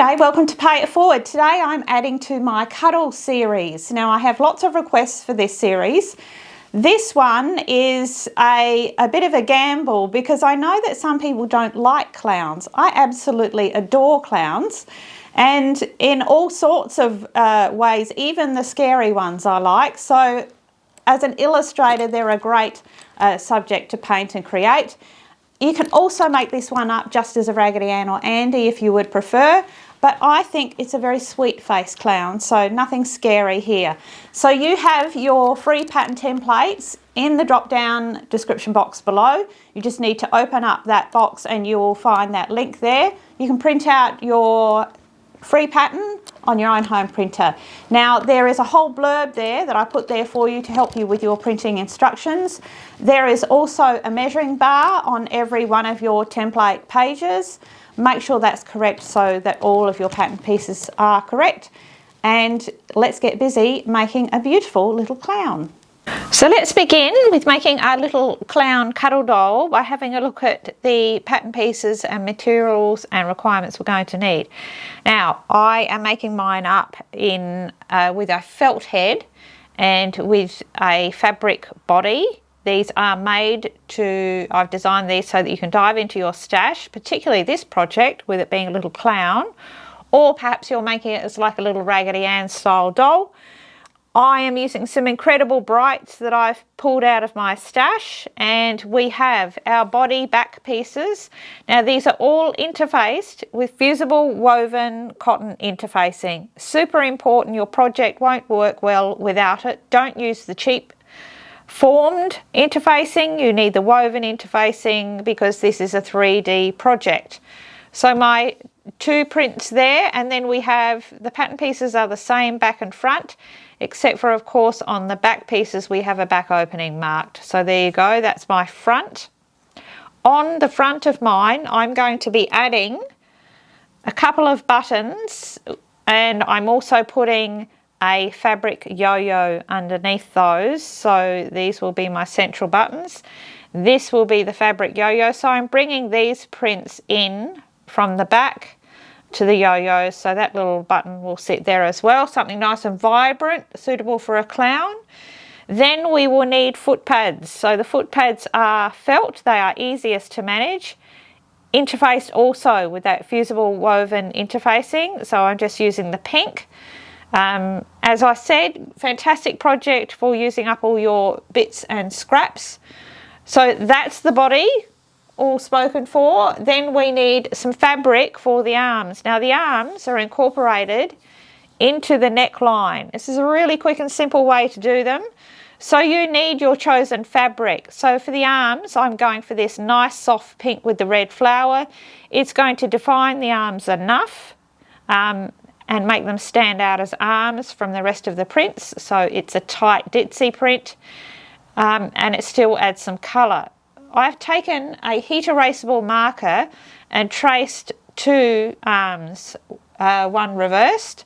G'day, welcome to Pay It Forward. Today I'm adding to my Cuddle series. Now I have lots of requests for this series. This one is a bit of a gamble because I know that some people don't like clowns. I absolutely adore clowns, and in all sorts of ways, even the scary ones I like. So as an illustrator, they're a great subject to paint and create. You can also make this one up just as a Raggedy Ann or Andy if you would prefer, but I think it's a very sweet face clown, so nothing scary here. So you have your free pattern templates in the drop down description box below. You just need to open up that box and you will find that link there. You can print out your free pattern on your own home printer. Now there is a whole blurb there that I put there for you to help you with your printing instructions. There is also a measuring bar on every one of your template pages. Make sure that's correct so that all of your pattern pieces are correct. And let's get busy making a beautiful little clown. So let's begin with making our little clown cuddle doll by having a look at the pattern pieces and materials and requirements we're going to need. Now I am making mine up in with a felt head and with a fabric body. These are made to, I've designed these so that you can dive into your stash, particularly this project with it being a little clown, or perhaps you're making it as like a little Raggedy Ann style doll. I am using some incredible brights that I've pulled out of my stash, and we have our body back pieces. Now these are all interfaced with fusible woven cotton interfacing. Super important, your project won't work well without it. Don't use the cheap formed interfacing, you need the woven interfacing because this is a 3D project. So my two prints there, and then we have the pattern pieces are the same back and front, except for of course on the back pieces we have a back opening marked. So there you go, that's my front. On the front of mine I'm going to be adding a couple of buttons, and I'm also putting a fabric yo-yo underneath those. So these will be my central buttons. This will be the fabric yo-yo. So I'm bringing these prints in from the back to the yo-yo, so that little button will sit there as well. Something nice and vibrant, suitable for a clown. Then we will need foot pads. So the foot pads are felt, they are easiest to manage. Interfaced also with that fusible woven interfacing, so I'm just using the pink. As I said, fantastic project for using up all your bits and scraps. So that's the body all spoken for. Then we need some fabric for the arms. Now the arms are incorporated into the neckline. This is a really quick and simple way to do them. So you need your chosen fabric. So for the arms I'm going for this nice soft pink with the red flower. It's going to define the arms enough and make them stand out as arms from the rest of the prints. So it's a tight ditzy print, and it still adds some colour. I've taken a heat erasable marker and traced two arms, one reversed,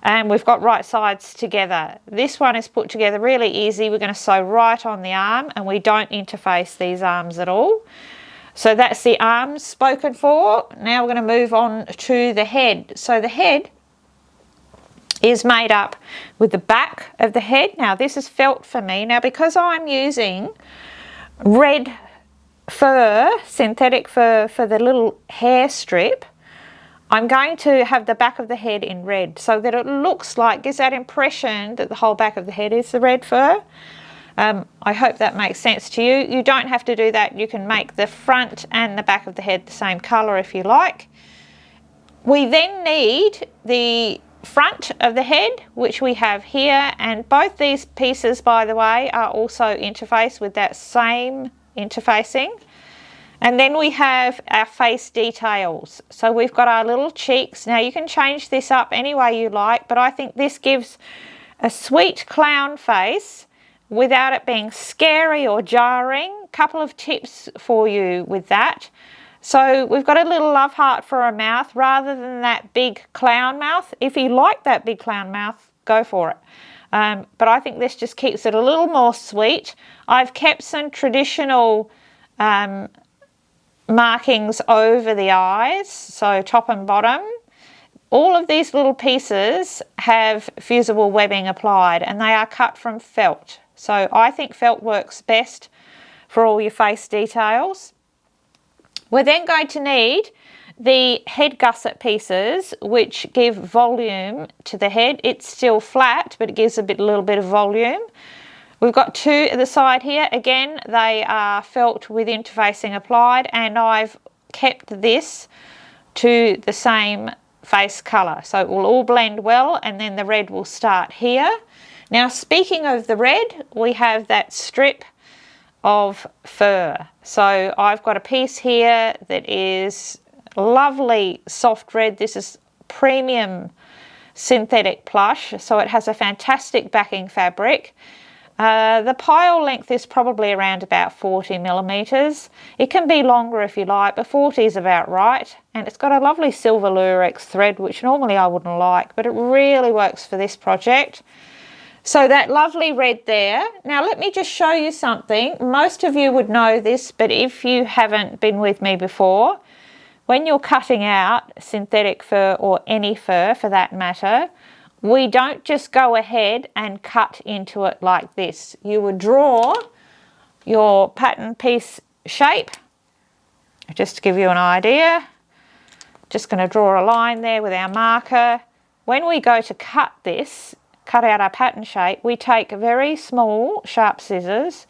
and we've got right sides together. This one is put together really easy. We're going to sew right on the arm and we don't interface these arms at all. So that's the arms spoken for. Now we're going to move on to the head. So the head is made up with the back of the head. Now this is felt for me. Now because I'm using red fur, synthetic fur for the little hair strip, I'm going to have the back of the head in red so that it looks like, gives that impression that the whole back of the head is the red fur. I hope that makes sense to you. You don't have to do that. You can make the front and the back of the head the same colour if you like. We then need the front of the head, which we have here, and both these pieces, by the way, are also interfaced with that same interfacing. And then we have our face details. So we've got our little cheeks. Now you can change this up any way you like, but I think this gives a sweet clown face without it being scary or jarring. A couple of tips for you with that. So we've got a little love heart for a mouth rather than that big clown mouth. If you like that big clown mouth, go for it. But I think this just keeps it a little more sweet. I've kept some traditional markings over the eyes, so top and bottom. all of these little pieces have fusible webbing applied, and they are cut from felt. So I think felt works best for all your face details. We're then going to need the head gusset pieces, which give volume to the head. It's still flat, but it gives a little bit of volume. We've got two at the side here. Again, they are felt with interfacing applied, and I've kept this to the same face colour. So it will all blend well, and then the red will start here. Now, speaking of the red, we have that strip of fur. So I've got a piece here that is lovely soft red. This is premium synthetic plush, so it has a fantastic backing fabric. The pile length is probably around about 40 millimeters. It can be longer if you like, but 40 is about right. And it's got a lovely silver lurex thread, which normally I wouldn't like, but it really works for this project. So that lovely red there. Now let me just show you something. Most of you would know this, but if you haven't been with me before, when you're cutting out synthetic fur, or any fur for that matter, we don't just go ahead and cut into it like this. You would draw your pattern piece shape, just to give you an idea. Just going to draw a line there with our marker. When we go to cut this, cut out our pattern shape, we take very small sharp scissors,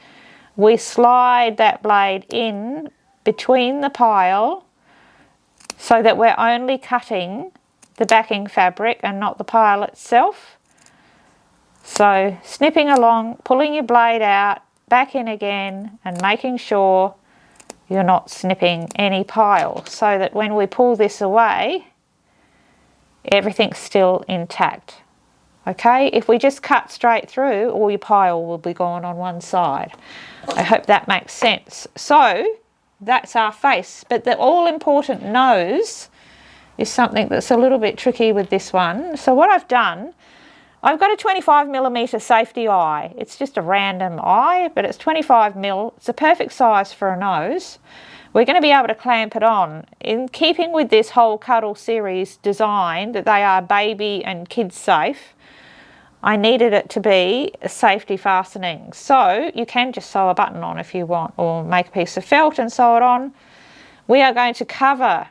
we slide that blade in between the pile so that we're only cutting the backing fabric and not the pile itself. So snipping along, pulling your blade out, back in again, and making sure you're not snipping any pile, so that when we pull this away, everything's still intact. Okay, if we just cut straight through, all your pile will be gone on one side. I hope that makes sense. So that's our face, but the all-important nose is something that's a little bit tricky with this one. So what I've done, I've got a 25 millimeter safety eye. It's just a random eye, but it's 25 mil. It's a perfect size for a nose. We're going to be able to clamp it on. In keeping with this whole Cuddle series design, that they are baby and kid safe, I needed it to be a safety fastening. So you can just sew a button on if you want, or make a piece of felt and sew it on. We are going to cover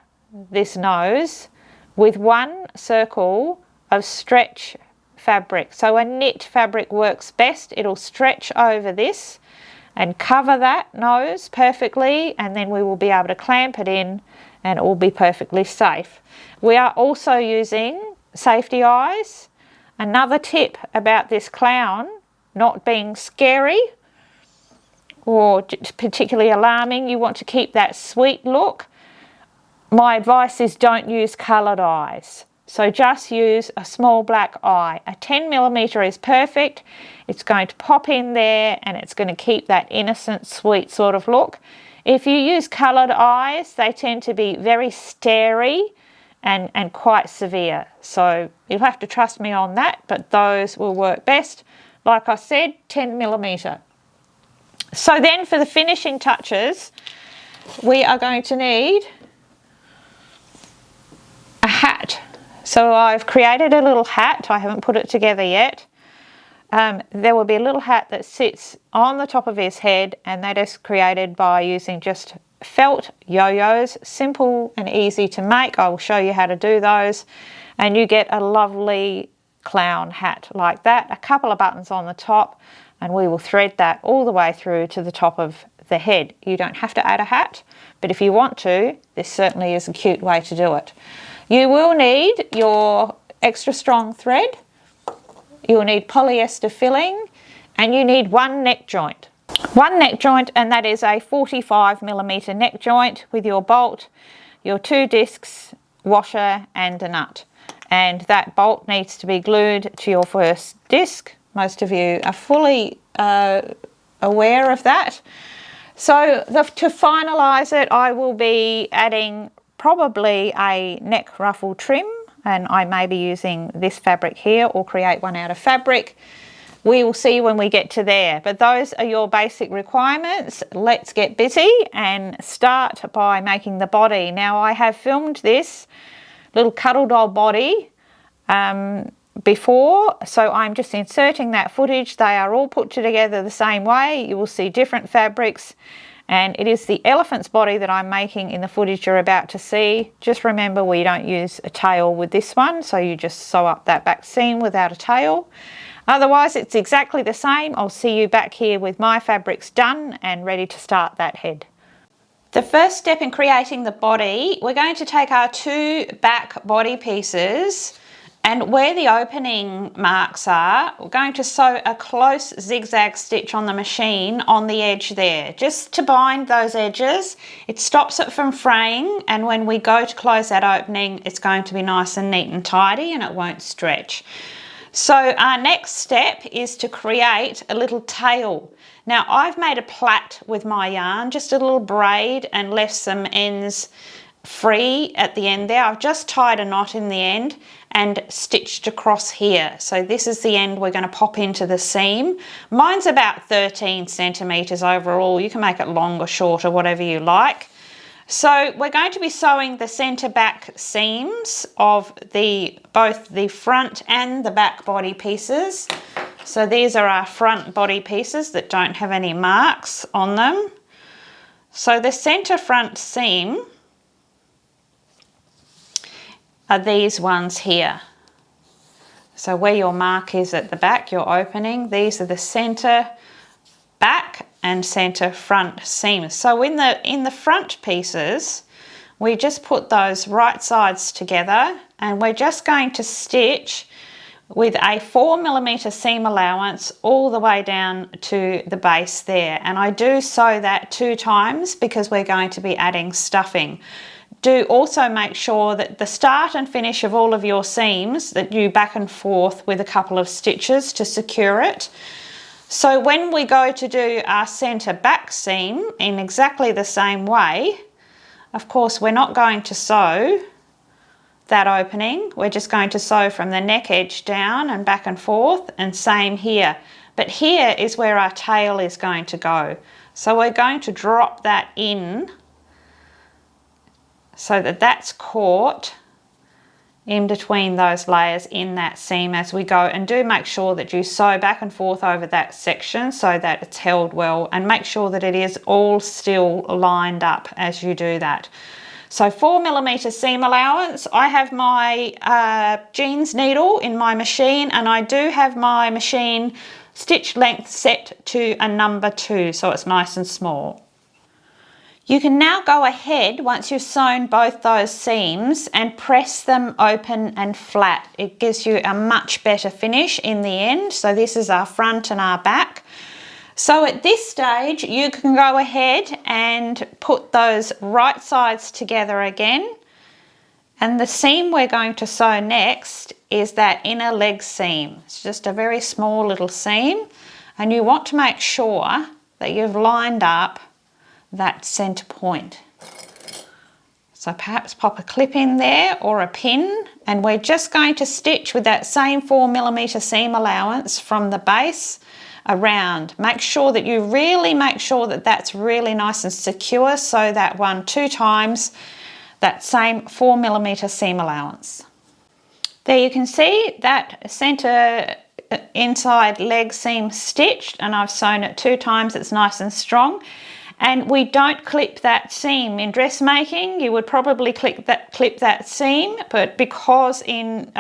this nose with one circle of stretch fabric. So a knit fabric works best. It'll stretch over this and cover that nose perfectly, and then we will be able to clamp it in and it will be perfectly safe. We are also using safety eyes. Another tip about this clown not being scary or particularly alarming, you want to keep that sweet look. My advice is don't use coloured eyes. So just use a small black eye. A 10 millimeter is perfect. It's going to pop in there and it's going to keep that innocent, sweet sort of look. If you use coloured eyes, they tend to be very starey and quite severe. So you'll have to trust me on that, but those will work best. Like I said, 10 millimeter. So then for the finishing touches, we are going to need a hat. So I've created a little hat. I haven't put it together yet. There will be a little hat that sits on the top of his head, and that is created by using just felt yo-yos. Simple and easy to make. I will show you how to do those, and you get a lovely clown hat like that. A couple of buttons on the top, and we will thread that all the way through to the top of the head. You don't have to add a hat, but if you want to, this certainly is a cute way to do it. You will need your extra strong thread, you'll need polyester filling, and you need one neck joint. One neck joint, and that is a 45 millimeter neck joint with your bolt, your 2 discs, washer and a nut. And that bolt needs to be glued to your first disc. Most of you are fully aware of that. So to finalise it, I will be adding probably a neck ruffle trim, and I may be using this fabric here or create one out of fabric. We will see when we get to there, but those are your basic requirements. Let's get busy and start by making the body. Now I have filmed this little Cuddle Doll body before, so I'm just inserting that footage. They are all put together the same way. You will see different fabrics, and it is the elephant's body that I'm making in the footage you're about to see. Just remember, we don't use a tail with this one, so you just sew up that back seam without a tail. Otherwise it's exactly the same. I'll see you back here with my fabrics done and ready to start that head. The first step in creating the body, we're going to take our 2 back body pieces, and where the opening marks are, we're going to sew a close zigzag stitch on the machine on the edge there, just to bind those edges. It stops it from fraying, and when we go to close that opening, it's going to be nice and neat and tidy, and it won't stretch. So our next step is to create a little tail. Now I've made a plait with my yarn, just a little braid, and left some ends free at the end there. I've just tied a knot in the end and stitched across here. So this is the end we're going to pop into the seam. Mine's about 13 centimeters overall. You can make it longer, shorter, whatever you like. So we're going to be sewing the center back seams of both the front and the back body pieces. So these are our front body pieces that don't have any marks on them. So the center front seam are these ones here. So where your mark is at the back, your opening, these are the center back and center front seams. So in the front pieces, we just put those right sides together, and we're just going to stitch with a 4mm seam allowance all the way down to the base there. And I do sew that 2 times because we're going to be adding stuffing. Do also make sure that the start and finish of all of your seams, that you back and forth with a couple of stitches to secure it. So when we go to do our center back seam in exactly the same way, of course we're not going to sew that opening, we're just going to sew from the neck edge down and back and forth, and same here. But here is where our tail is going to go. So we're going to drop that in so that that's caught in between those layers in that seam as we go, and do make sure that you sew back and forth over that section so that it's held well, and make sure that it is all still lined up as you do that. So 4mm seam allowance. I have my jeans needle in my machine, and I do have my machine stitch length set to a number 2, so it's nice and small. You can now go ahead, once you've sewn both those seams, and press them open and flat. It gives you a much better finish in the end. So this is our front and our back. So at this stage, you can go ahead and put those right sides together again. And the seam we're going to sew next is that inner leg seam. It's just a very small little seam, and you want to make sure that you've lined up that center point. So perhaps pop a clip in there or a pin, and we're just going to stitch with that same 4mm seam allowance from the base around. Make sure that you really make sure that that's really nice and secure, so that 2 times that same 4mm seam allowance. There you can see that center inside leg seam stitched, and I've sewn it 2 times. It's nice and strong. And we don't clip that seam. In dressmaking, you would probably clip that seam, but because in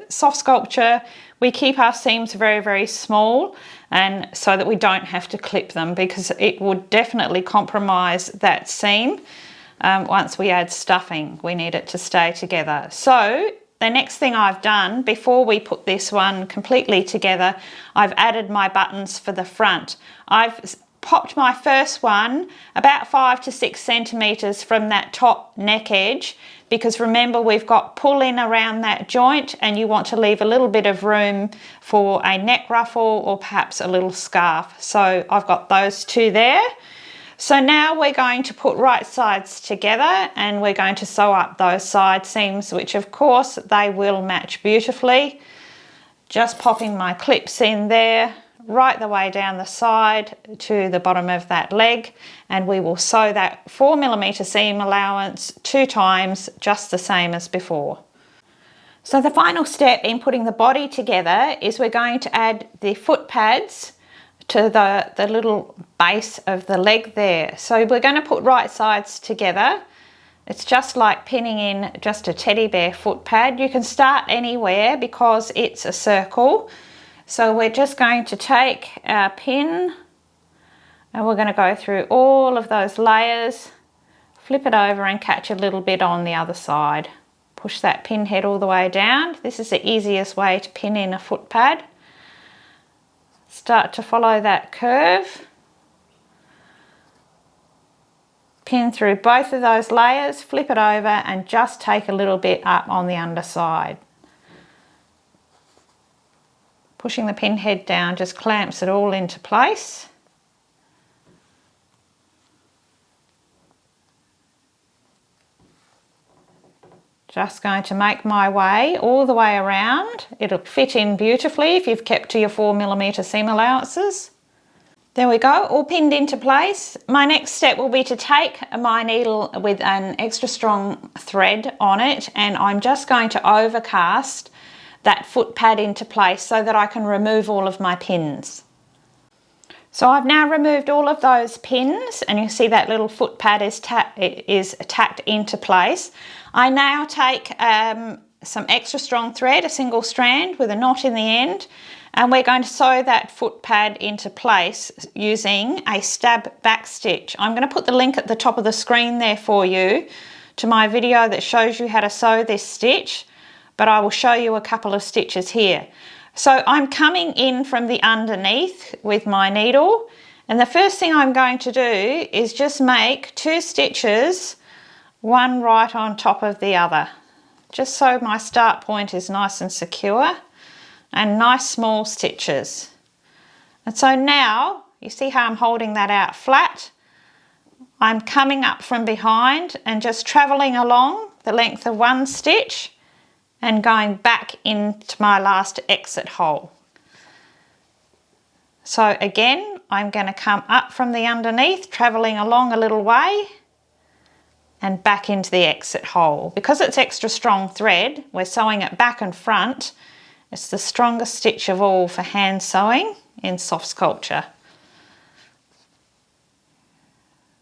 soft sculpture, we keep our seams very, very small, and so that we don't have to clip them, because it would definitely compromise that seam. Once we add stuffing, we need it to stay together. So the next thing I've done, before we put this one completely together, I've added my buttons for the front. I've popped my first one about 5 to 6 centimeters from that top neck edge, because remember, we've got pull in around that joint, and you want to leave a little bit of room for a neck ruffle or perhaps a little scarf. So I've got those 2 there. So now we're going to put right sides together, and we're going to sew up those side seams, which of course they will match beautifully. Just popping my clips in there, right the way down the side to the bottom of that leg, and we will sew that 4mm seam allowance 2 times, just the same as before. So the final step in putting the body together is we're going to add the foot pads to the little base of the leg there. So we're going to put right sides together. It's just like pinning in just a teddy bear foot pad. You can start anywhere because it's a circle. So we're just going to take our pin and we're going to go through all of those layers, flip it over and catch a little bit on the other side. Push that pin head all the way down. This is the easiest way to pin in a foot pad. Start to follow that curve. Pin through both of those layers, flip it over and just take a little bit up on the underside. Pushing the pin head down just clamps it all into place. Just going to make my way all the way around. It'll fit in beautifully if you've kept to your 4mm seam allowances. There we go, all pinned into place. My next step will be to take my needle with an extra strong thread on it, and I'm just going to overcast that foot pad into place so that I can remove all of my pins. So I've now removed all of those pins and you see that little foot pad is tacked into place. I now take some extra strong thread, a single strand with a knot in the end, and we're going to sew that foot pad into place using a stab back stitch. I'm going to put the link at the top of the screen there for you to my video that shows you how to sew this stitch, but I will show you a couple of stitches here. So I'm coming in from the underneath with my needle, and the first thing I'm going to do is just make 2 stitches, one right on top of the other, just so my start point is nice and secure, and nice small stitches. And so now you see how I'm holding that out flat. I'm coming up from behind and just traveling along the length of 1 stitch and going back into my last exit hole. So again, I'm going to come up from the underneath, traveling along a little way and back into the exit hole. Because it's extra strong thread, we're sewing it back and front. It's the strongest stitch of all for hand sewing in soft sculpture.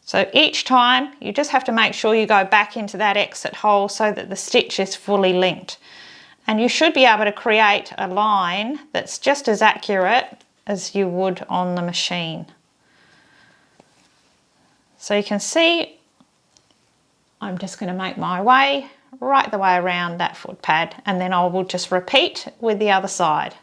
So each time you just have to make sure you go back into that exit hole so that the stitch is fully linked. And you should be able to create a line that's just as accurate as you would on the machine. So you can see I'm just going to make my way right the way around that foot pad, and then I will just repeat with the other side.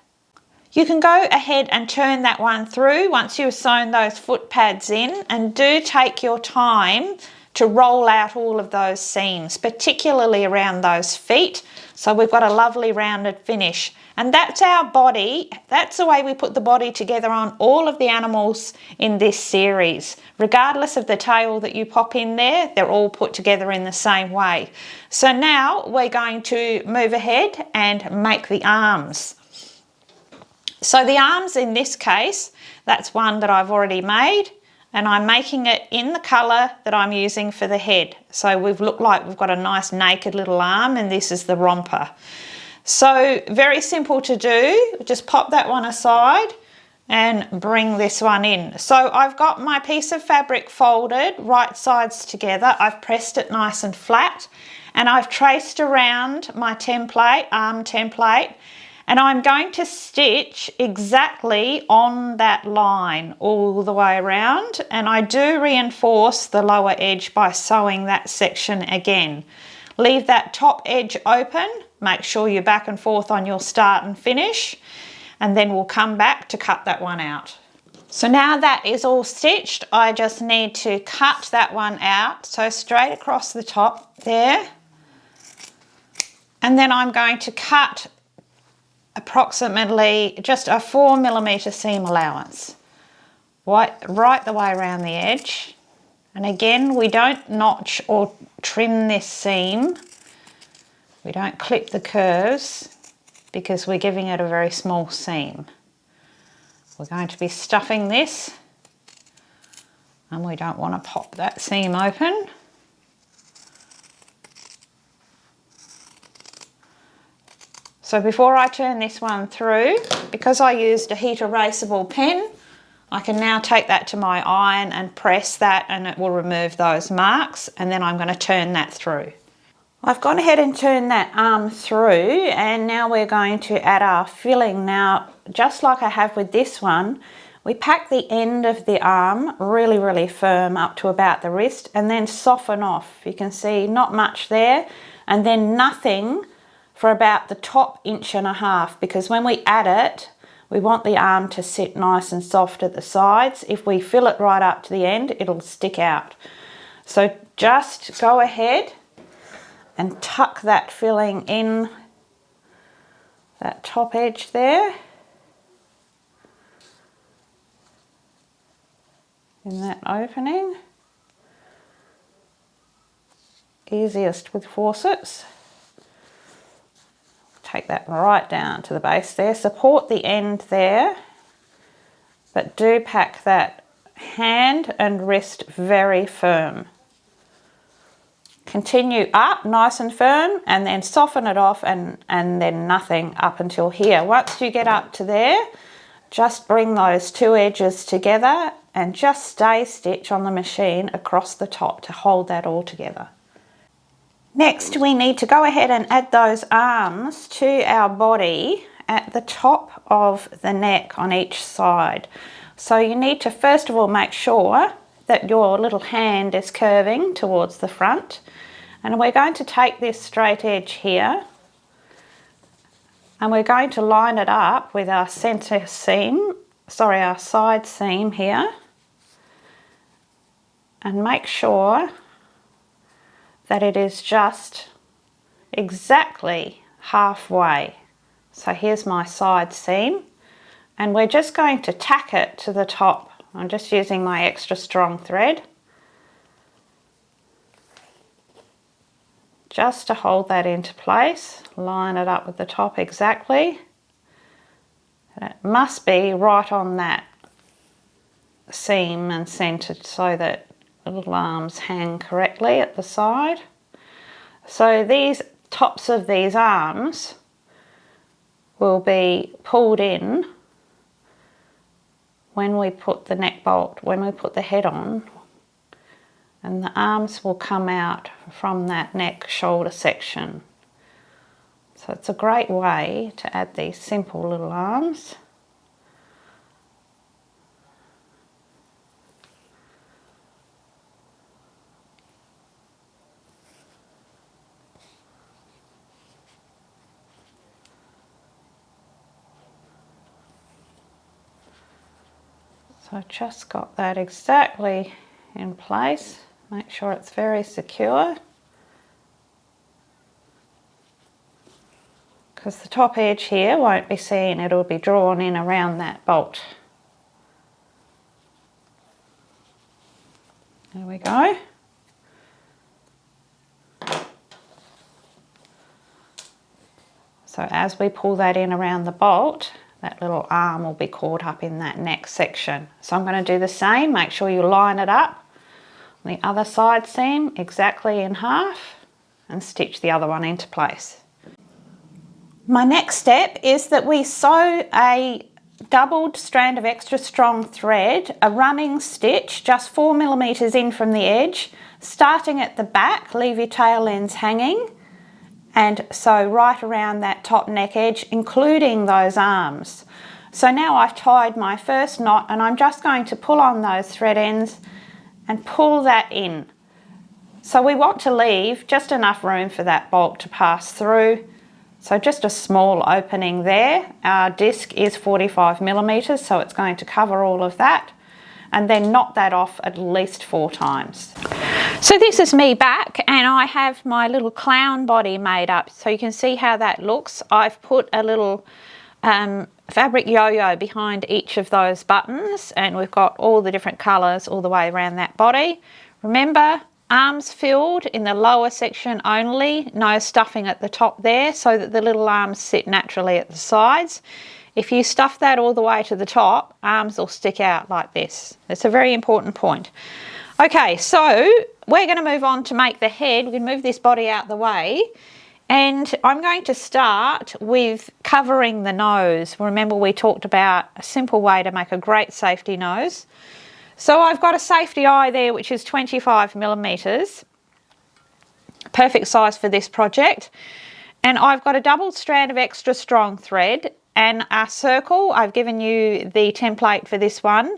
You can go ahead and turn that one through once you've sewn those foot pads in, and do take your time to roll out all of those seams, particularly around those feet, so we've got a lovely rounded finish. And that's our body. That's the way we put the body together on all of the animals in this series. Regardless of the tail that you pop in there, they're all put together in the same way. So now we're going to move ahead and make the arms. So the arms in this case, that's one that I've already made, and I'm making it in the colour that I'm using for the head. So we've looked like we've got a nice naked little arm, and this is the romper. So very simple to do, just pop that one aside and bring this one in. So I've got my piece of fabric folded right sides together. I've pressed it nice and flat, and I've traced around my template, arm template, and I'm going to stitch exactly on that line all the way around, and I do reinforce the lower edge by sewing that section again. Leave that top edge open, make sure you're back and forth on your start and finish, and then we'll come back to cut that one out. So now that is all stitched, I just need to cut that one out, so straight across the top there, and then I'm going to cut approximately just a 4mm seam allowance right the way around the edge. And again, we don't notch or trim this seam, we don't clip the curves because we're giving it a very small seam. We're going to be stuffing this, and we don't want to pop that seam open. So before I turn this one through, because I used a heat erasable pen, I can now take that to my iron and press that, and it will remove those marks, and then I'm going to turn that through. I've gone ahead and turned that arm through, and now we're going to add our filling. Now, just like I have with this one, we pack the end of the arm really firm up to about the wrist and then soften off. You can see not much there, and then nothing for about the top 1.5 inches, because when we add it, we want the arm to sit nice and soft at the sides. If we fill it right up to the end, it'll stick out. So just go ahead and tuck that filling in that top edge there, in that opening. Easiest with forceps. Take that right down to the base there. Support the end there, but do pack that hand and wrist very firm. Continue up nice and firm, and then soften it off, and then nothing up until here. Once you get up to there, just bring those two edges together and just stay stitch on the machine across the top to hold that all together. Next, we need to go ahead and add those arms to our body at the top of the neck on each side. So you need to first of all make sure that your little hand is curving towards the front, and we're going to take this straight edge here and we're going to line it up with our center seam, our side seam here, and make sure that it is just exactly halfway. So here's my side seam, and we're just going to tack it to the top. I'm just using my extra strong thread just to hold that into place. Line it up with the top exactly. And it must be right on that seam and centered so that the little arms hang correctly at the side. So these tops of these arms will be pulled in when we put the neck bolt, when we put the head on, and the arms will come out from that neck shoulder section. So it's a great way to add these simple little arms. So I just got that exactly in place. Make sure it's very secure, because the top edge here won't be seen, it'll be drawn in around that bolt. There we go. So as we pull that in around the bolt, that little arm will be caught up in that neck section. So I'm going to do the same. Make sure you line it up on the other side seam exactly in half and stitch the other one into place. My next step is that we sew a doubled strand of extra strong thread, a running stitch just 4 millimeters in from the edge, starting at the back. Leave your tail ends hanging, and sew right around that top neck edge, including those arms. So now I've tied my first knot, and I'm just going to pull on those thread ends and pull that in. So we want to leave just enough room for that bolt to pass through. So just a small opening there. Our disc is 45 millimeters, so it's going to cover all of that, and then knot that off at least 4 times. So this is me back, and I have my little clown body made up. So you can see how that looks. I've put a little fabric yo-yo behind each of those buttons, and we've got all the different colours all the way around that body. Remember, arms filled in the lower section only, no stuffing at the top there, so that the little arms sit naturally at the sides. If you stuff that all the way to the top, arms will stick out like this. It's a very important point. Okay, so we're going to move on to make the head. We can move this body out the way. And I'm going to start with covering the nose. Remember, we talked about a simple way to make a great safety nose. So I've got a safety eye there, which is 25 millimeters, perfect size for this project. And I've got a double strand of extra strong thread and a circle. I've given you the template for this one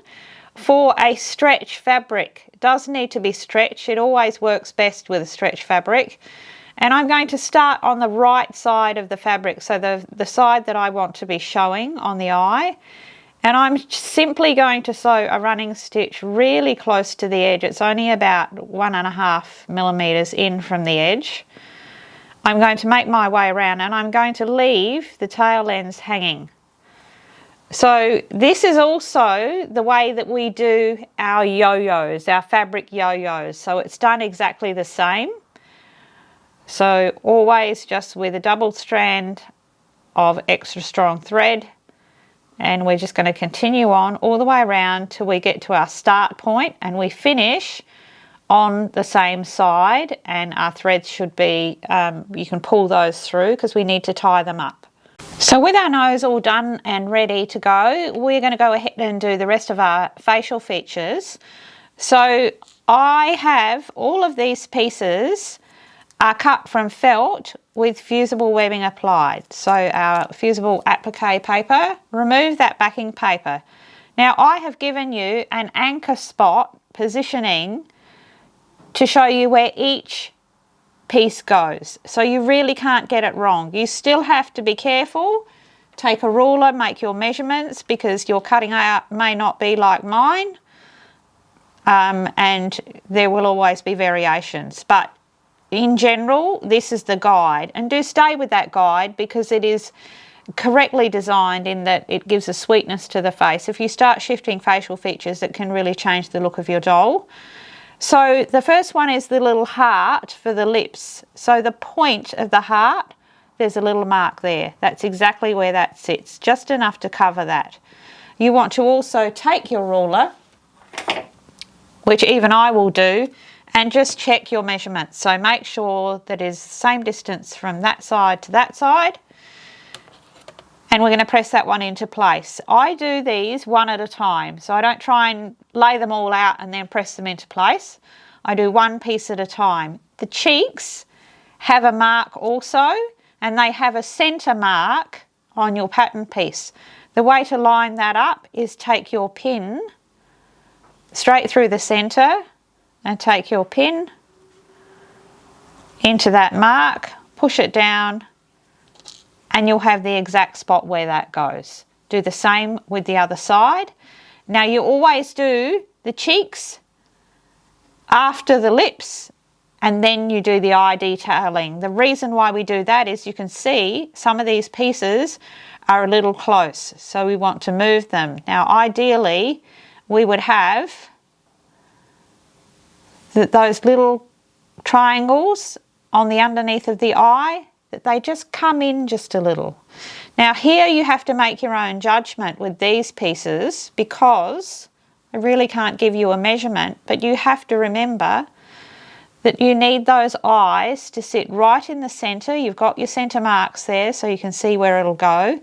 for a stretch fabric. It does need to be stretched. It always works best with a stretch fabric. And I'm going to start on the right side of the fabric, so the side that I want to be showing on the eye. And I'm simply going to sew a running stitch really close to the edge. It's only about 1.5 millimeters in from the edge. I'm going to make my way around and I'm going to leave the tail ends hanging. So this is also the way that we do our yo-yos, our fabric yo-yos. So it's done exactly the same. So always just with a double strand of extra strong thread, and we're just going to continue on all the way around till we get to our start point and we finish on the same side, and our threads should be, you can pull those through because we need to tie them up. So with our nose all done and ready to go, we're going to go ahead and do the rest of our facial features. So I have all of these pieces are cut from felt with fusible webbing applied. So our fusible applique paper, remove that backing paper. Now I have given you an anchor spot positioning to show you where each piece goes. So you really can't get it wrong. You still have to be careful. Take a ruler, make your measurements, because your cutting out may not be like mine. And there will always be variations. But in general, this is the guide, and do stay with that guide because it is correctly designed in that it gives a sweetness to the face. If you start shifting facial features, it can really change the look of your doll. So the first one is the little heart for the lips. So the point of the heart, there's a little mark there. That's exactly where that sits, just enough to cover that. You want to also take your ruler, which even I will do, and just check your measurements. So make sure that is the same distance from that side to that side. And we're going to press that one into place. I do these one at a time, so I don't try and lay them all out and then press them into place. I do one piece at a time. The cheeks have a mark also, and they have a center mark on your pattern piece. The way to line that up is take your pin straight through the center and take your pin into that mark, push it down, and you'll have the exact spot where that goes. Do the same with the other side. Now you always do the cheeks after the lips, and then you do the eye detailing. The reason why we do that is you can see some of these pieces are a little close, so we want to move them. Now ideally we would have those little triangles on the underneath of the eye, that they just come in just a little. Now here you have to make your own judgment with these pieces, because I really can't give you a measurement, but you have to remember that you need those eyes to sit right in the center. You've got your center marks there so you can see where it'll go,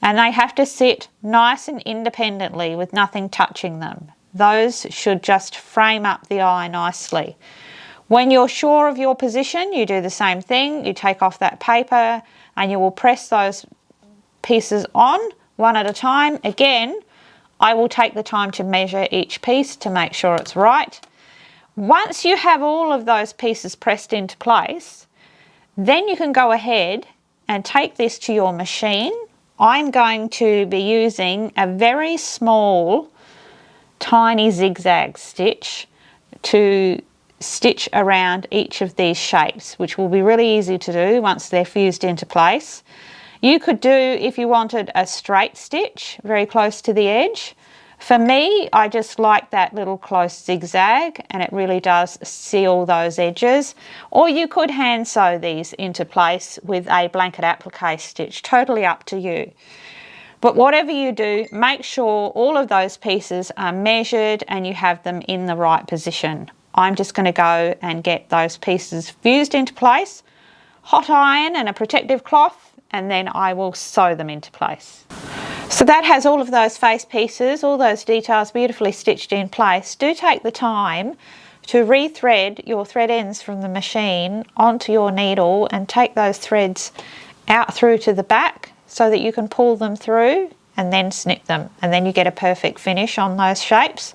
and they have to sit nice and independently with nothing touching them. Those should just frame up the eye nicely. When you're sure of your position, you do the same thing. You take off that paper and you will press those pieces on one at a time. Again, I will take the time to measure each piece to make sure it's right. Once you have all of those pieces pressed into place, then you can go ahead and take this to your machine. I'm going to be using a very small tiny zigzag stitch to stitch around each of these shapes, which will be really easy to do once they're fused into place. You could do, if you wanted, a straight stitch very close to the edge. For me, I just like that little close zigzag, and it really does seal those edges. Or you could hand sew these into place with a blanket applique stitch, totally up to you. But whatever you do, make sure all of those pieces are measured and you have them in the right position. I'm just going to go and get those pieces fused into place, hot iron and a protective cloth, and then I will sew them into place. So that has all of those face pieces, all those details beautifully stitched in place. Do take the time to re-thread your thread ends from the machine onto your needle and take those threads out through to the back so that you can pull them through and then snip them, and then you get a perfect finish on those shapes.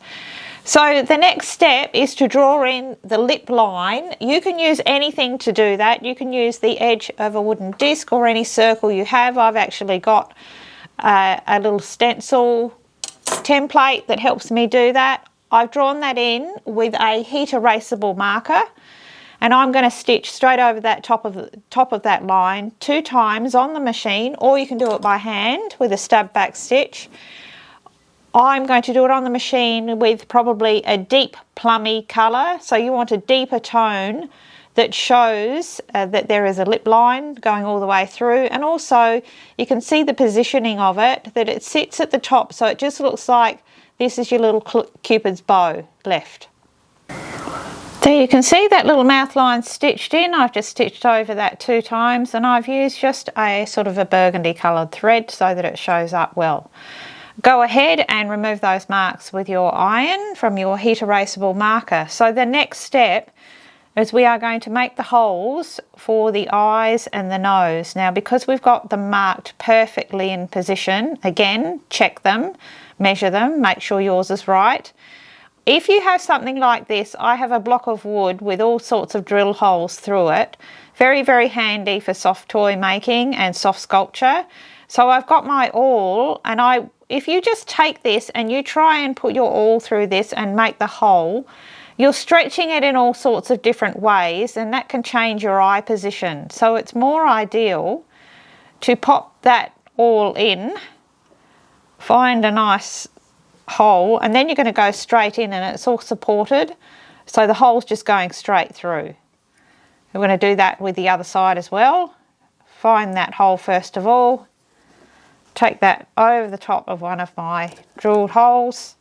So the next step is to draw in the lip line. You can use anything to do that. You can use the edge of a wooden disc or any circle you have. I've actually got a little stencil template that helps me do that. I've drawn that in with a heat erasable marker, and I'm going to stitch straight over that top of that line 2 times on the machine, or you can do it by hand with a stab back stitch. I'm going to do it on the machine with probably a deep plummy colour, so you want a deeper tone that shows that there is a lip line going all the way through, and also you can see the positioning of it, that it sits at the top, so it just looks like this is your little Cupid's bow left. There you can see that little mouth line stitched in. I've just stitched over that 2 times, and I've used just a sort of a burgundy coloured thread so that it shows up well. Go ahead and remove those marks with your iron from your heat erasable marker. So the next step is we are going to make the holes for the eyes and the nose. Now, because we've got them marked perfectly in position, again, check them, measure them, make sure yours is right. If you have something like this, I have a block of wood with all sorts of drill holes through it. Very, very handy for soft toy making and soft sculpture. So I've got my awl, and if you just take this and you try and put your awl through this and make the hole, you're stretching it in all sorts of different ways, and that can change your eye position. So it's more ideal to pop that awl in, find a nice hole, and then you're going to go straight in, and it's all supported, so the hole's just going straight through. We're going to do that with the other side as well. Find that hole first of all, take that over the top of one of my drilled holes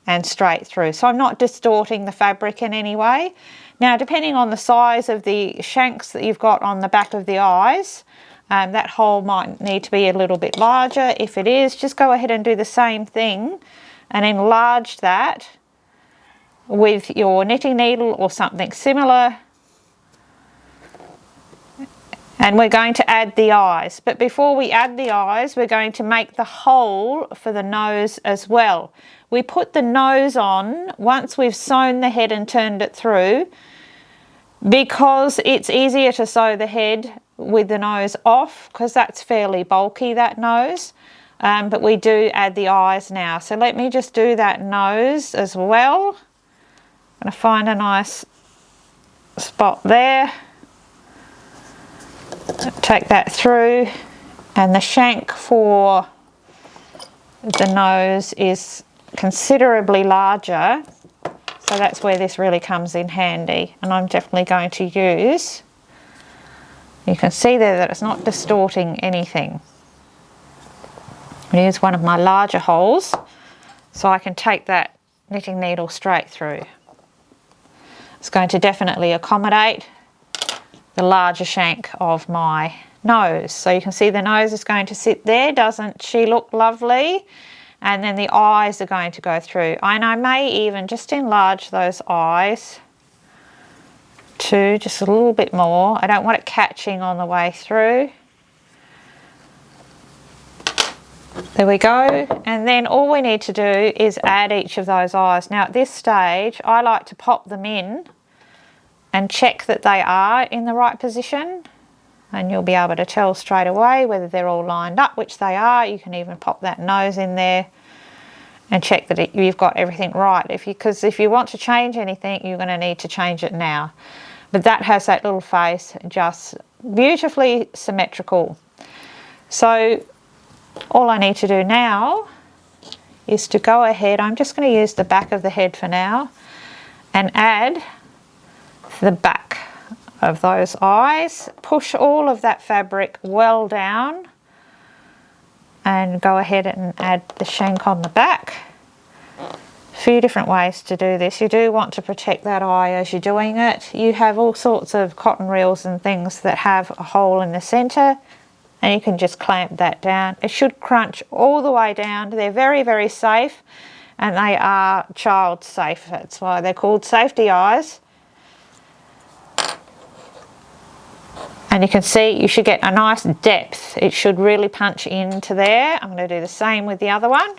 and straight through. So I'm not distorting the fabric in any way. Now, depending on the size of the shanks that you've got on the back of the eyes, that hole might need to be a little bit larger. If it is, just go ahead and do the same thing and enlarge that with your knitting needle or something similar. And we're going to add the eyes. But before we add the eyes, we're going to make the hole for the nose as well. We put the nose on once we've sewn the head and turned it through, because it's easier to sew the head with the nose off, because that's fairly bulky, that nose. But we do add the eyes now. So let me just do that nose as well. I'm going to find a nice spot there. Take that through, and the shank for the nose is considerably larger, so that's where this really comes in handy, and I'm definitely going to use, you can see there that it's not distorting anything. Use one of my larger holes so I can take that knitting needle straight through. It's going to definitely accommodate the larger shank of my nose. So you can see the nose is going to sit there. Doesn't she look lovely? And then the eyes are going to go through. And I may even just enlarge those eyes too, just a little bit more. I don't want it catching on the way through. There we go. And then all we need to do is add each of those eyes. Now at this stage, I like to pop them in and check that they are in the right position, and you'll be able to tell straight away whether they're all lined up, which they are. You can even pop that nose in there and check that you've got everything right. Because if you want to change anything, you're going to need to change it now. But that has that little face, just beautifully symmetrical. So all I need to do now is to go ahead, I'm just going to use the back of the head for now, and add the back of those eyes. Push all of that fabric well down and go ahead and add the shank on the back. few different ways to do this. You do want to protect that eye as you're doing it. You have all sorts of cotton reels and things that have a hole in the centre, and you can just clamp that down. It should crunch all the way down. They're very, very safe, and they are child safe. That's why they're called safety eyes. And you can see you should get a nice depth. It should really punch into there. I'm going to do the same with the other one.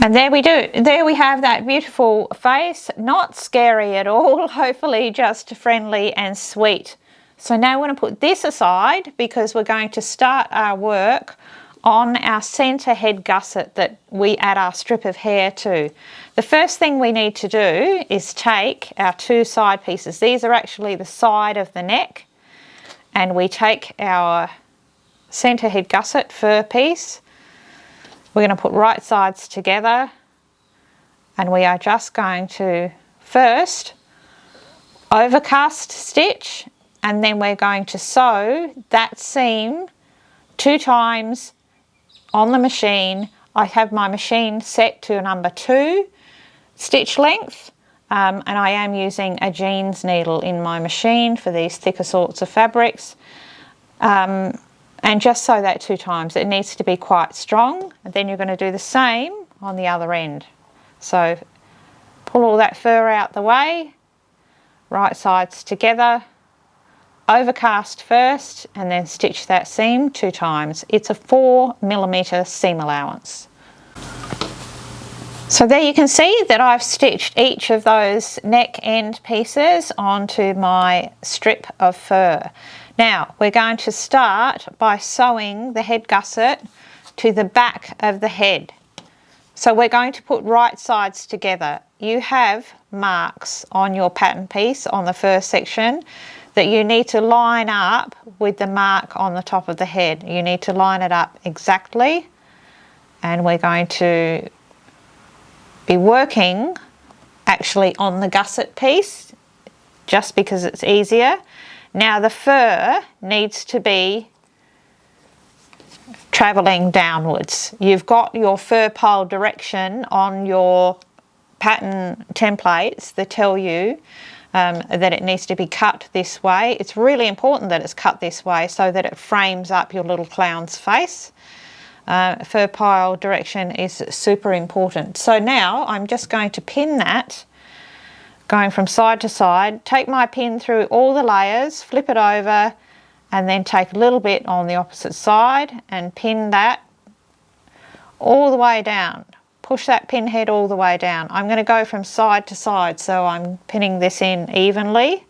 And there we do. There we have that beautiful face. Not scary at all. Hopefully just friendly and sweet. So now we're going to put this aside because we're going to start our work on our centre head gusset that we add our strip of hair to. The first thing we need to do is take our two side pieces. These are actually the side of the neck. And we take our centre head gusset fur piece. We're going to put right sides together, and we are just going to first overcast stitch, and then we're going to sew that seam 2 times on the machine. I have my machine set to number 2 stitch length. And I am using a jeans needle in my machine for these thicker sorts of fabrics. And just sew that 2 times. It needs to be quite strong. And then you're going to do the same on the other end. So pull all that fur out the way, right sides together, overcast first, and then stitch that seam 2 times. It's a 4mm seam allowance. So there you can see that I've stitched each of those neck end pieces onto my strip of fur. Now we're going to start by sewing the head gusset to the back of the head. So we're going to put right sides together. You have marks on your pattern piece on the first section that you need to line up with the mark on the top of the head. You need to line it up exactly, and we're going to be working actually on the gusset piece just because it's easier. Now the fur needs to be travelling downwards. You've got your fur pile direction on your pattern templates that tell you that it needs to be cut this way. It's really important that it's cut this way so that it frames up your little clown's face. Fur pile direction is super important. So now I'm just going to pin that, going from side to side, take my pin through all the layers, flip it over, and then take a little bit on the opposite side and pin that all the way down. Push that pin head all the way down. I'm going to go from side to side, so I'm pinning this in evenly.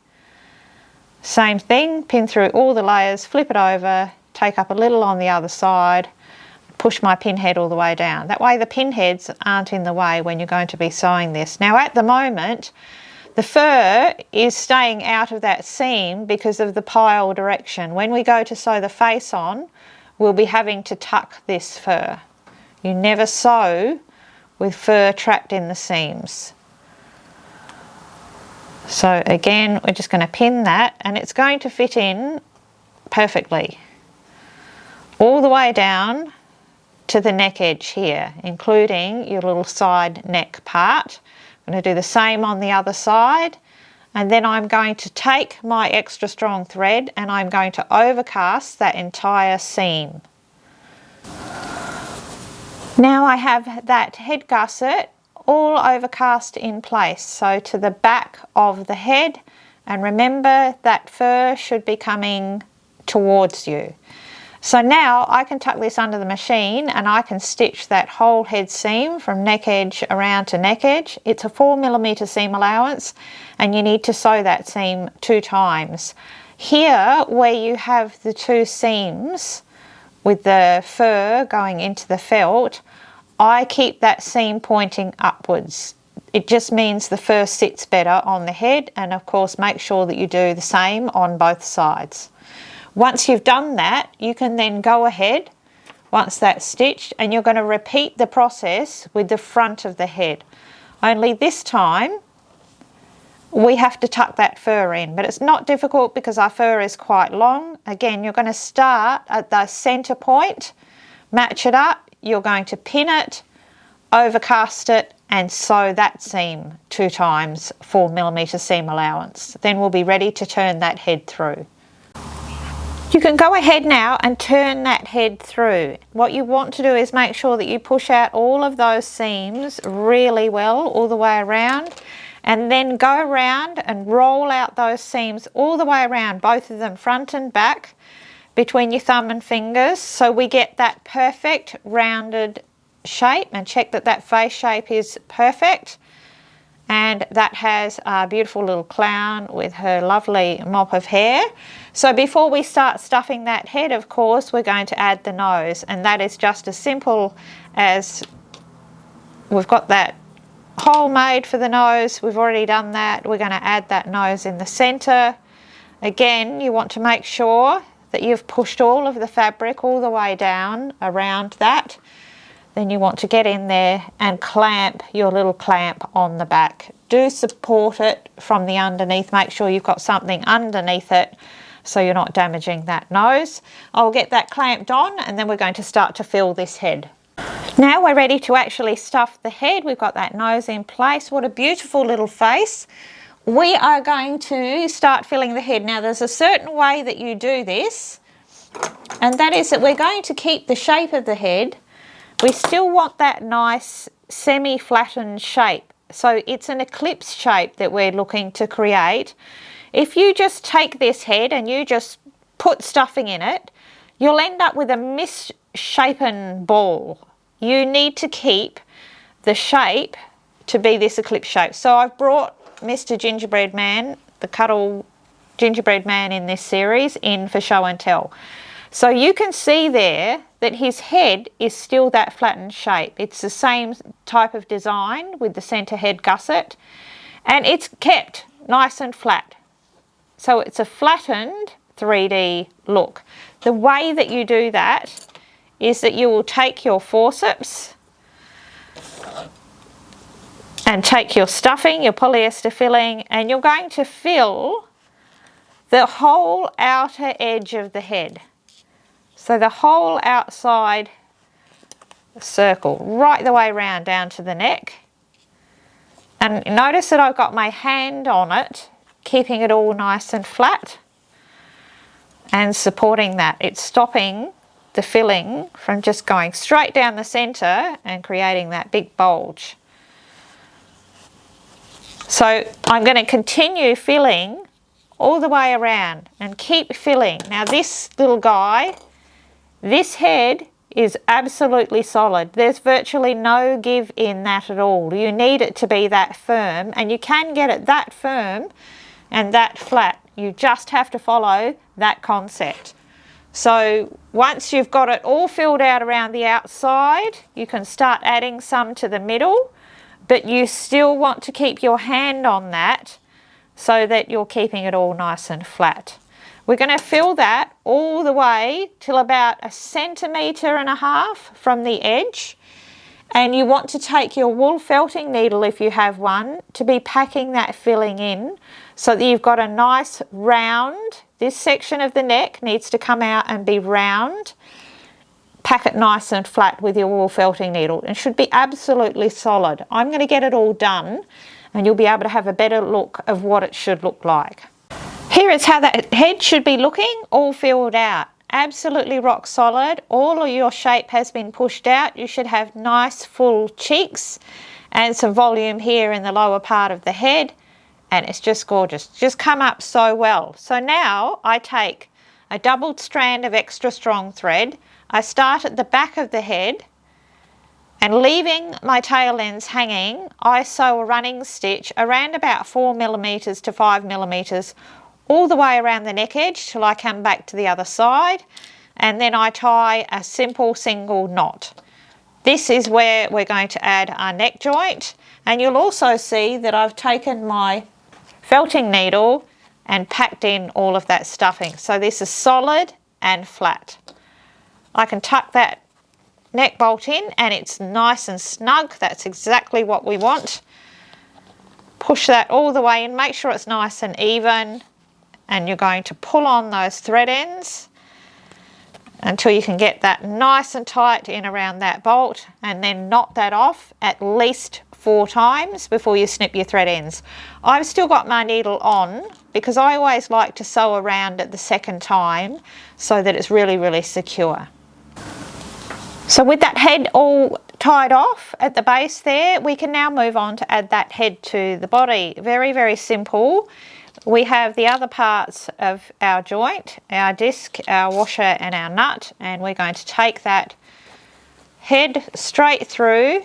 Same thing, pin through all the layers, flip it over, take up a little on the other side, push my pin head all the way down. That way the pin heads aren't in the way when you're going to be sewing this. Now at the moment, the fur is staying out of that seam because of the pile direction. When we go to sew the face on, we'll be having to tuck this fur. You never sew with fur trapped in the seams. So again, we're just going to pin that, and it's going to fit in perfectly all the way down to the neck edge here, including your little side neck part. I'm going to do the same on the other side, and then I'm going to take my extra strong thread and I'm going to overcast that entire seam. Now I have that head gusset all overcast in place, so to the back of the head, and remember that fur should be coming towards you. So now I can tuck this under the machine and I can stitch that whole head seam from neck edge around to neck edge. It's a 4mm seam allowance, and you need to sew that seam 2 times. Here where you have the 2 seams with the fur going into the felt, I keep that seam pointing upwards. It just means the fur sits better on the head, and of course make sure that you do the same on both sides. Once you've done that, you can then go ahead, once that's stitched, and you're going to repeat the process with the front of the head. Only this time we have to tuck that fur in, but it's not difficult because our fur is quite long. Again, you're going to start at the center point, match it up, you're going to pin it, overcast it, and sew that seam 2 times 4mm seam allowance. Then we'll be ready to turn that head through. You can go ahead now and turn that head through. What you want to do is make sure that you push out all of those seams really well all the way around, and then go around and roll out those seams all the way around, both of them front and back, between your thumb and fingers, so we get that perfect rounded shape, and check that that face shape is perfect. And that has a beautiful little clown with her lovely mop of hair. So before we start stuffing that head, of course, we're going to add the nose, and that is just as simple as we've got that hole made for the nose. We've already done that. We're going to add that nose in the center. Again, you want to make sure that you've pushed all of the fabric all the way down around that. Then you want to get in there and clamp your little clamp on the back. Do support it from the underneath. Make sure you've got something underneath it so you're not damaging that nose. I'll get that clamped on, and then we're going to start to fill this head. Now we're ready to actually stuff the head. We've got that nose in place. What a beautiful little face. We are going to start filling the head. Now there's a certain way that you do this, and that is that we're going to keep the shape of the head. We still want that nice semi-flattened shape. So it's an eclipse shape that we're looking to create. If you just take this head and you just put stuffing in it, you'll end up with a misshapen ball. You need to keep the shape to be this eclipse shape. So I've brought Mr. Gingerbread Man, the Cuddle Gingerbread Man in this series, in for show and tell. So you can see there that his head is still that flattened shape. It's the same type of design with the center head gusset, and it's kept nice and flat. So it's a flattened 3D look. The way that you do that is that you will take your forceps and take your stuffing, your polyester filling, and you're going to fill the whole outer edge of the head. So the whole outside circle, right the way around down to the neck. And notice that I've got my hand on it, keeping it all nice and flat and supporting that. It's stopping the filling from just going straight down the center and creating that big bulge. So I'm going to continue filling all the way around and keep filling. Now this little guy, this head is absolutely solid. There's virtually no give in that at all. You need it to be that firm, and you can get it that firm and that flat. You just have to follow that concept. So once you've got it all filled out around the outside, you can start adding some to the middle, but you still want to keep your hand on that so that you're keeping it all nice and flat. We're going to fill that all the way till about 1.5 centimeters from the edge, and you want to take your wool felting needle, if you have one, to be packing that filling in so that you've got a nice round. This section of the neck needs to come out and be round. Pack it nice and flat with your wool felting needle. It should be absolutely solid. I'm going to get it all done, and you'll be able to have a better look of what it should look like. Here is how that head should be looking, all filled out. Absolutely rock solid. All of your shape has been pushed out. You should have nice full cheeks and some volume here in the lower part of the head, and it's just gorgeous. Just come up so well. So now I take a doubled strand of extra strong thread. I start at the back of the head, and leaving my tail ends hanging, I sew a running stitch around about 4mm to 5mm all the way around the neck edge till I come back to the other side, and then I tie a simple single knot. This is where we're going to add our neck joint, and you'll also see that I've taken my felting needle and packed in all of that stuffing. So this is solid and flat. I can tuck that neck bolt in and it's nice and snug. That's exactly what we want. Push that all the way in, make sure it's nice and even, and you're going to pull on those thread ends until you can get that nice and tight in around that bolt, and then knot that off at least 4 times before you snip your thread ends. I've still got my needle on because I always like to sew around it the second time so that it's really, really secure. So with that head all tied off at the base there, we can now move on to add that head to the body. Very, very simple. We have the other parts of our joint, our disc, our washer and our nut, and we're going to take that head straight through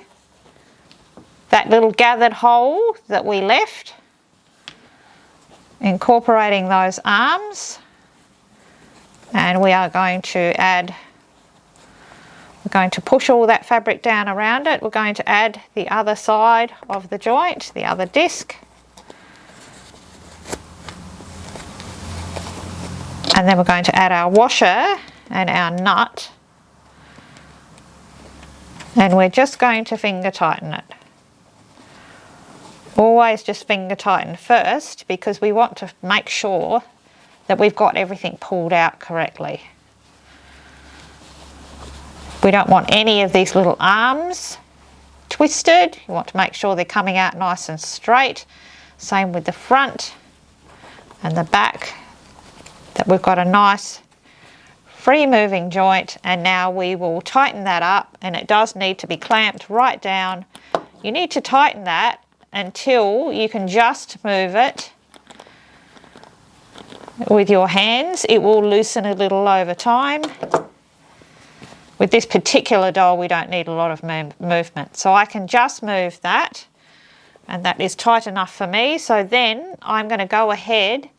that little gathered hole that we left, incorporating those arms, and we are going to we're going to push all that fabric down around it. We're going to add the other side of the joint, the other disc. And then we're going to add our washer and our nut. And we're just going to finger tighten it. Always just finger tighten first because we want to make sure that we've got everything pulled out correctly. We don't want any of these little arms twisted. You want to make sure they're coming out nice and straight. Same with the front and the back, that we've got a nice free moving joint. And now we will tighten that up, and it does need to be clamped right down. You need to tighten that until you can just move it with your hands. It will loosen a little over time. With this particular doll, we don't need a lot of movement. So I can just move that, and that is tight enough for me. So then I'm going to go ahead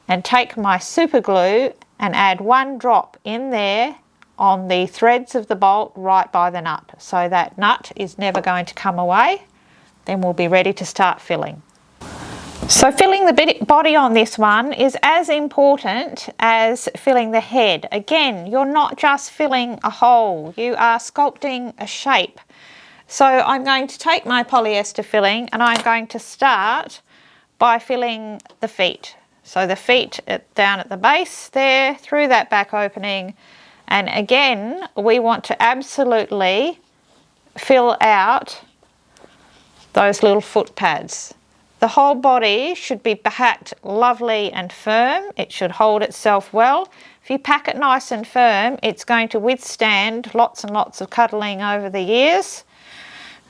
and take my super glue and add 1 drop in there on the threads of the bolt right by the nut. So that nut is never going to come away. Then we'll be ready to start filling. So filling the body on this one is as important as filling the head. Again, you're not just filling a hole, you are sculpting a shape. So I'm going to take my polyester filling and I'm going to start by filling the feet. So the feet down at the base there, through that back opening. And again, we want to absolutely fill out those little foot pads. The whole body should be packed lovely and firm. It should hold itself well. If you pack it nice and firm, it's going to withstand lots and lots of cuddling over the years.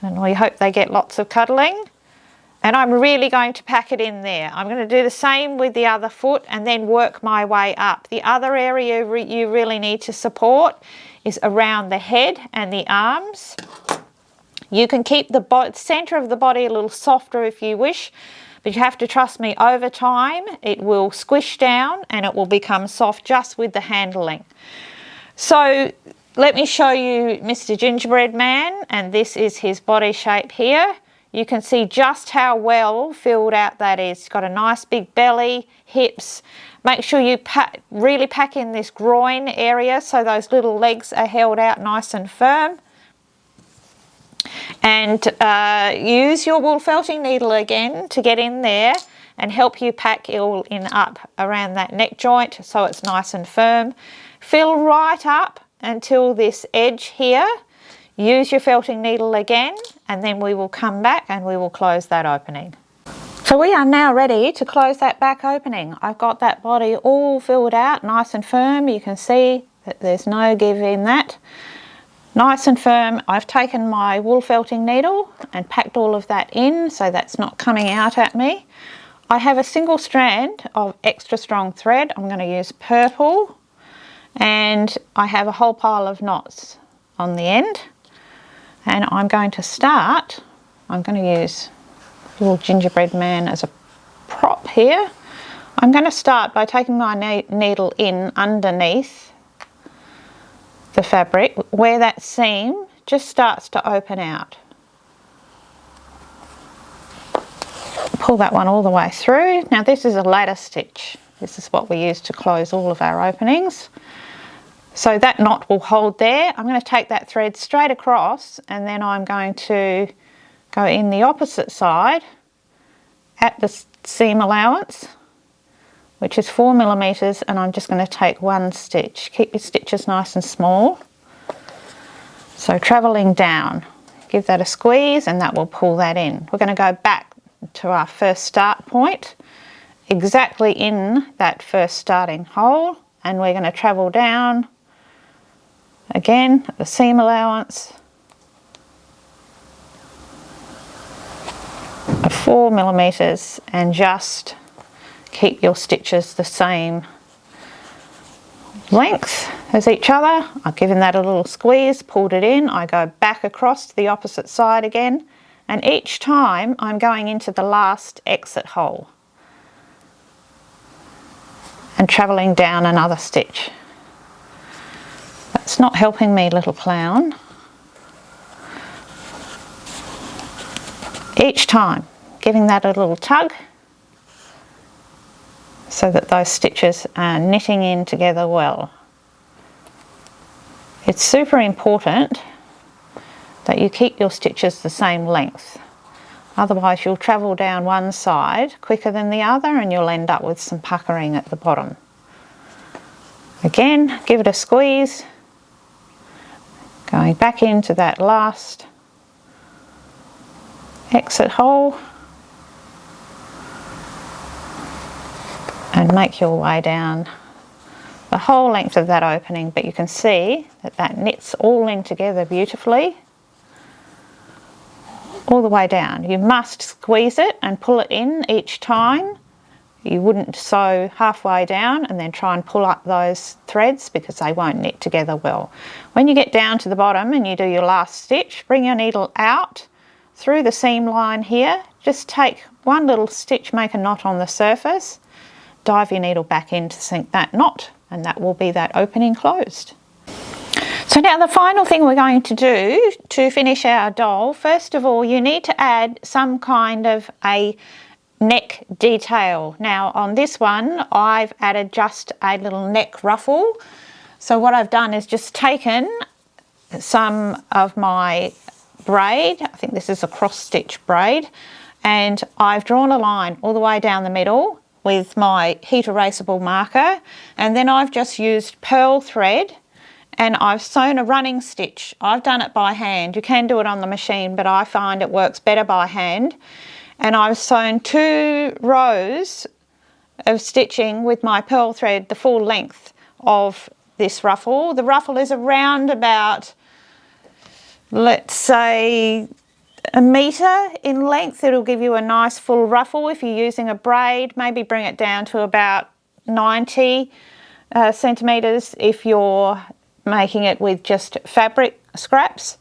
And we hope they get lots of cuddling. And I'm really going to pack it in there. I'm going to do the same with the other foot and then work my way up. The other area you really need to support is around the head and the arms. You can keep the center of the body a little softer if you wish, but you have to trust me, over time it will squish down and it will become soft just with the handling. So let me show you Mr. Gingerbread Man, and this is his body shape here. You can see just how well filled out that is. It's got a nice big belly, hips. Make sure you really pack in this groin area so those little legs are held out nice and firm. And use your wool felting needle again to get in there and help you pack it all in up around that neck joint so it's nice and firm. Fill right up until this edge here. Use your felting needle again, and then we will come back and we will close that opening. So we are now ready to close that back opening. I've got that body all filled out nice and firm. You can see that there's no give in that. Nice and firm. I've taken my wool felting needle and packed all of that in so that's not coming out at me. I have a single strand of extra strong thread. I'm going to use purple, and I have a whole pile of knots on the end. And I'm going to start, I'm going to use little Gingerbread Man as a prop here. I'm going to start by taking my needle in underneath the fabric where that seam just starts to open out. Pull that one all the way through. Now this is a ladder stitch. This is what we use to close all of our openings. So that knot will hold there. I'm going to take that thread straight across, and then I'm going to go in the opposite side at the seam allowance, which is 4 millimeters, and I'm just going to take 1 stitch. Keep your stitches nice and small. So travelling down, give that a squeeze and that will pull that in. We're going to go back to our first start point, exactly in that first starting hole, and we're going to travel down again at the seam allowance of 4 millimeters, and just keep your stitches the same length as each other. I've given that a little squeeze, pulled it in, I go back across to the opposite side again, and each time I'm going into the last exit hole and travelling down another stitch. That's not helping me, little clown. Each time giving that a little tug so that those stitches are knitting in together well. It's super important that you keep your stitches the same length, otherwise you'll travel down one side quicker than the other and you'll end up with some puckering at the bottom. Again, give it a squeeze, going back into that last exit hole, and make your way down the whole length of that opening, but you can see that that knits all in together beautifully all the way down. You must squeeze it and pull it in each time. You wouldn't sew halfway down and then try and pull up those threads because they won't knit together well. When you get down to the bottom and you do your last stitch, bring your needle out through the seam line here, just take one little stitch, make a knot on the surface, dive your needle back in to sink that knot, and that will be that opening closed. So now the final thing we're going to do to finish our doll, first of all you need to add some kind of a neck detail. Now on this one I've added just a little neck ruffle. So what I've done is just taken some of my braid, I think this is a cross stitch braid, and I've drawn a line all the way down the middle with my heat erasable marker, and then I've just used pearl thread and I've sewn a running stitch. I've done it by hand. You can do it on the machine, but I find it works better by hand. And I've sewn 2 rows of stitching with my pearl thread the full length of this ruffle. The ruffle is around about, let's say, a metre in length. It'll give you a nice full ruffle. If you're using a braid, maybe bring it down to about 90 centimetres if you're making it with just fabric scraps,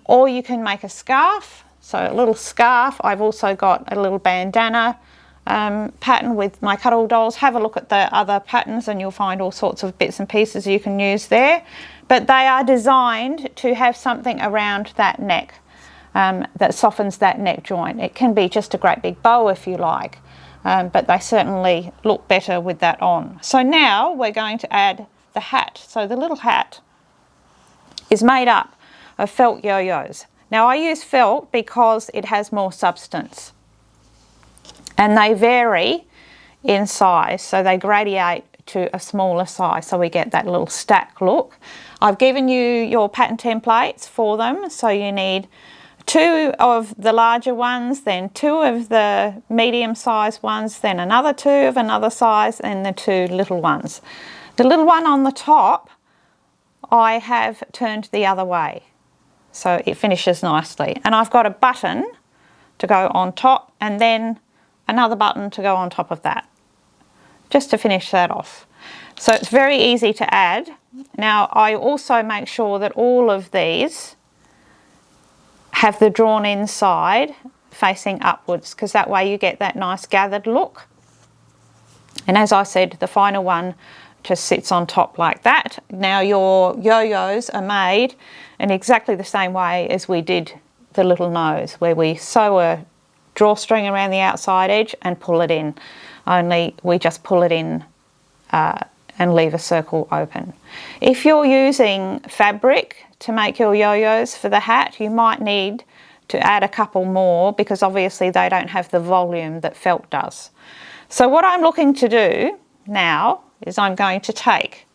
or you can make a scarf. So a little scarf. I've also got a little bandana pattern with my Cuddle dolls. Have a look at the other patterns and you'll find all sorts of bits and pieces you can use there, but they are designed to have something around that neck that softens that neck joint. It can be just a great big bow if you like, but they certainly look better with that on. So now we're going to add the hat. So the little hat is made up of felt yo-yos. Now I use felt because it has more substance and they vary in size, so they gradiate to a smaller size, so we get that little stack look. I've given you your pattern templates for them, so you need 2 of the larger ones, then 2 of the medium sized ones, then another 2 of another size, and the 2 little ones. The little one on the top I have turned the other way, so it finishes nicely. And I've got a button to go on top and then another button to go on top of that, just to finish that off. So it's very easy to add. Now I also make sure that all of these have the drawn in side facing upwards, because that way you get that nice gathered look. And as I said, the final one just sits on top like that. Now your yo-yos are made in exactly the same way as we did the little nose, where we sew a drawstring around the outside edge and pull it in, only we just pull it in and leave a circle open. If you're using fabric to make your yo-yos for the hat, you might need to add a couple more because obviously they don't have the volume that felt does. So what I'm looking to do now is I'm going to take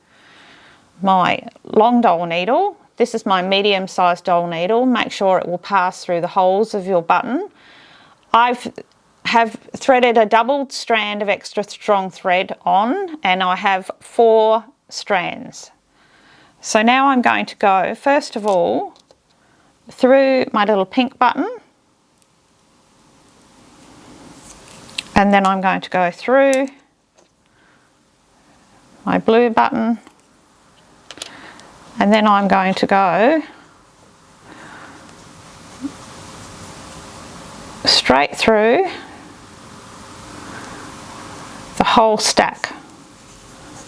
my long doll needle, This is my medium-sized doll needle. Make sure it will pass through the holes of your button. I have threaded a doubled strand of extra strong thread on, and I have 4 strands. So now I'm going to go, first of all, through my little pink button, and then I'm going to go through my blue button, and then I'm going to go straight through the whole stack,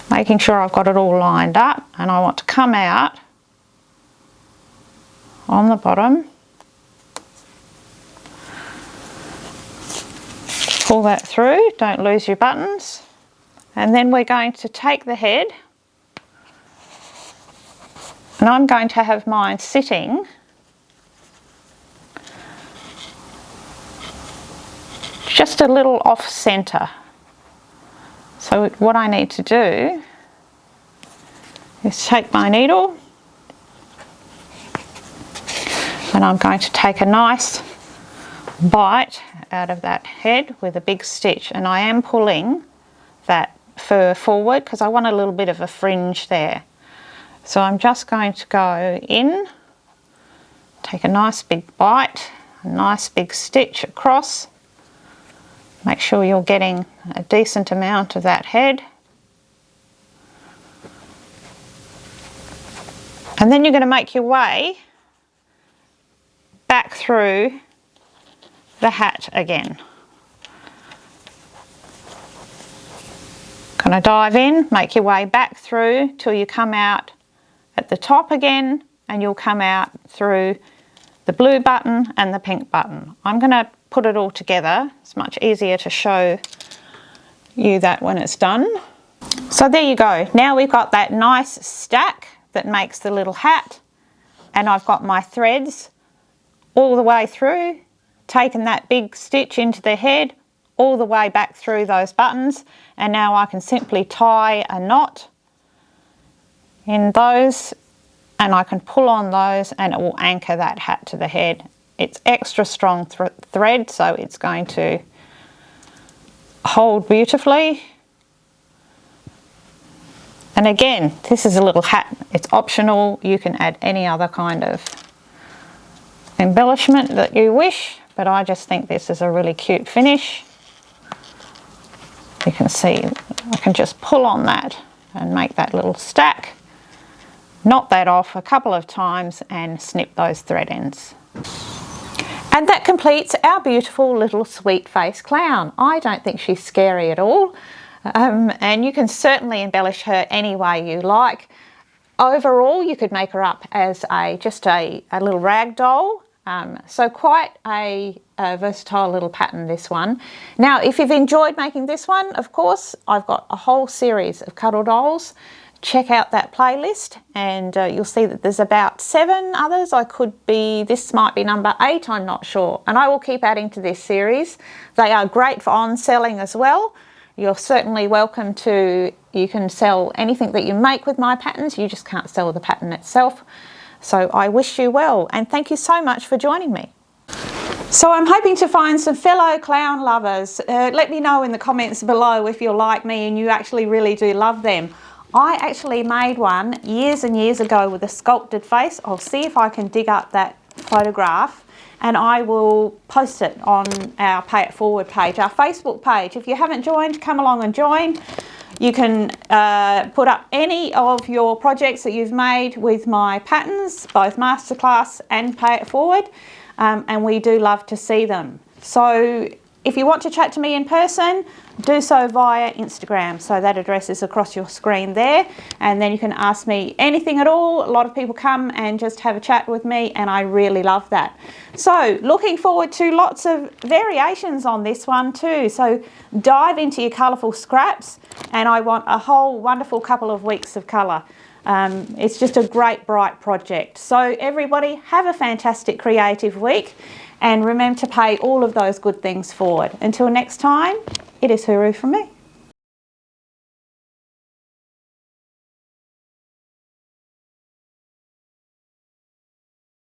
making sure I've got it all lined up, and I want to come out on the bottom, pull that through, don't lose your buttons, and then we're going to take the head, and I'm going to have mine sitting just a little off center. So what I need to do is take my needle, and I'm going to take a nice bite out of that head with a big stitch, and I am pulling that fur forward because I want a little bit of a fringe there. So I'm just going to go in, take a nice big bite, a nice big stitch across. Make sure you're getting a decent amount of that head. And then you're going to make your way back through the hat again. Going to dive in, make your way back through till you come out at the top again, and you'll come out through the blue button and the pink button. I'm going to put it all together. It's much easier to show you that when it's done. So there you go. Now we've got that nice stack that makes the little hat, and I've got my threads all the way through, taken that big stitch into the head, all the way back through those buttons, and now I can simply tie a knot in those, and I can pull on those, and it will anchor that hat to the head. It's extra strong thread, so it's going to hold beautifully. And again, this is a little hat. It's optional. You can add any other kind of embellishment that you wish, but I just think this is a really cute finish. You can see I can just pull on that and make that little stack, knot that off a couple of times and snip those thread ends. And that completes our beautiful little sweet face clown. I don't think she's scary at all. And you can certainly embellish her any way you like. Overall, you could make her up as just a little rag doll. So quite a versatile little pattern, this one. Now, if you've enjoyed making this one, of course, I've got a whole series of Cuddle Dolls. Check out that playlist, and you'll see that there's about 7 others. This might be number 8, I'm not sure. And I will keep adding to this series. They are great for on-selling as well. You're certainly welcome to, you can sell anything that you make with my patterns, you just can't sell the pattern itself. So I wish you well, and thank you so much for joining me. So I'm hoping to find some fellow clown lovers. Let me know in the comments below if you're like me and you actually really do love them. I actually made one years and years ago with a sculpted face. I'll see if I can dig up that photograph, and I will post it on our Pay It Forward page, our Facebook page. If you haven't joined, come along and join. You can put up any of your projects that you've made with my patterns, both Masterclass and Pay It Forward, and we do love to see them. So if you want to chat to me in person, do so via Instagram. So that address is across your screen there, and then you can ask me anything at all. A lot of people come and just have a chat with me, and I really love that. So looking forward to lots of variations on this one too. So dive into your colourful scraps, and I want a whole wonderful couple of weeks of colour. It's just a great bright project. So everybody, have a fantastic creative week, and remember to pay all of those good things forward. Until next time, it is hooroo from me.